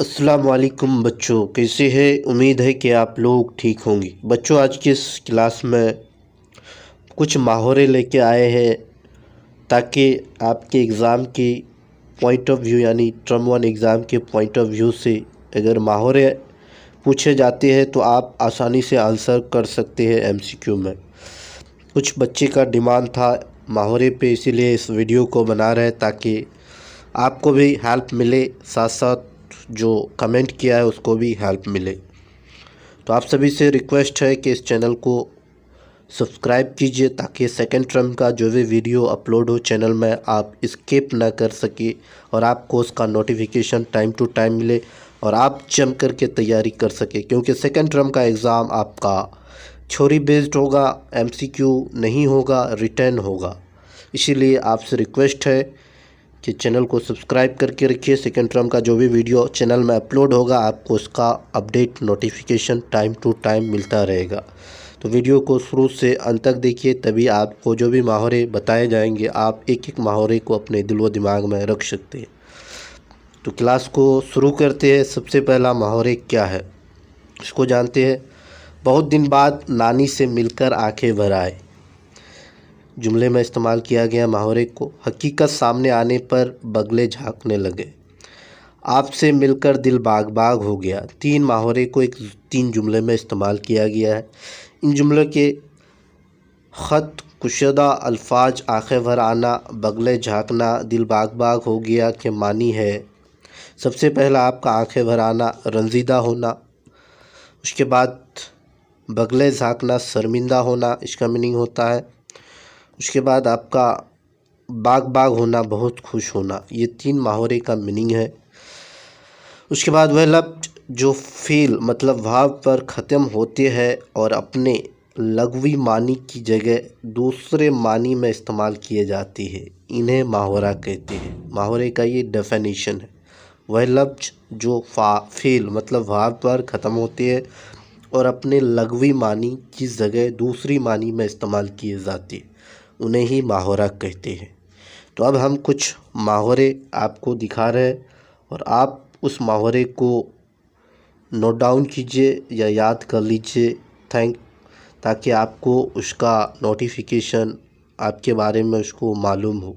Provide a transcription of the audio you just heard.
अस्सलाम वालेकुम बच्चों, कैसे हैं? उम्मीद है कि आप लोग ठीक होंगे। बच्चों, आज की इस क्लास में कुछ मुहावरे लेके आए हैं ताकि आपके एग्ज़ाम की पॉइंट ऑफ व्यू यानी टर्म वन एग्ज़ाम के पॉइंट ऑफ व्यू से अगर मुहावरे पूछे जाते हैं तो आप आसानी से आंसर कर सकते हैं एमसीक्यू में। कुछ बच्चे का डिमांड था मुहावरे पे, इसीलिए इस वीडियो को बना रहे हैं ताकि आपको भी हेल्प मिले, साथ साथ जो कमेंट किया है उसको भी हेल्प मिले। तो आप सभी से रिक्वेस्ट है कि इस चैनल को सब्सक्राइब कीजिए ताकि सेकंड टर्म का जो भी वीडियो अपलोड हो चैनल में आप स्किप ना कर सके और आपको उसका नोटिफिकेशन टाइम टू टाइम मिले और आप जम कर के तैयारी कर सके, क्योंकि सेकंड टर्म का एग्ज़ाम आपका थ्योरी बेस्ड होगा, एमसीक्यू नहीं होगा, रिटर्न होगा। इसीलिए आपसे रिक्वेस्ट है कि चैनल को सब्सक्राइब करके रखिए। सेकंड टर्म का जो भी वीडियो चैनल में अपलोड होगा आपको उसका update notification time to time मिलता रहेगा। तो वीडियो को शुरू से अंत तक देखिए, तभी आपको जो भी मुहावरे बताए जाएंगे आप एक एक मुहावरे को अपने दिल व दिमाग में रख सकते हैं। तो क्लास को शुरू करते हैं। सबसे पहला मुहावरे क्या है इसको जानते हैं। बहुत दिन बाद नानी से मिलकर आंखें भर आए। जुमले में इस्तेमाल किया गया मुहावरे को। हकीकत सामने आने पर बगले झांकने लगे। आपसे मिलकर दिल बाग बाग हो गया। तीन मुहावरे को तीन जुमले में इस्तेमाल किया गया है। इन जुमलों के ख़त कुशदा अल्फाज आंखें भर आना, बगले झांकना, दिल बाग बाग हो गया के मानी है। सबसे पहला आपका आंखें भर आना रंजीदा होना, उसके बाद बगले झांकना शर्मिंदा होना, इसका मीनिंग होता है। उसके बाद आपका बाग बाग होना बहुत खुश होना। ये तीन मुहावरे का मीनिंग है। उसके बाद वह लफ्ज़ जो फ़ील मतलब भाव पर ख़त्म होते हैं और अपने लघवी मानी की जगह दूसरे मानी में इस्तेमाल किए जाते हैं, इन्हें मुहावरा कहते हैं। मुहावरे का ये डेफिनेशन है। वह लफ्ज़ जो फ़ील मतलब भाव पर ख़त्म होते हैं और अपने लघवी मानी की जगह दूसरी मानी में इस्तेमाल किए जाते हैं, उन्हें ही मुहावरा कहते हैं। तो अब हम कुछ मुहावरे आपको दिखा रहे हैं और आप उस मुहावरे को नोट डाउन कीजिए या याद कर लीजिए ताकि आपको उसका नोटिफिकेशन आपके बारे में उसको मालूम हो।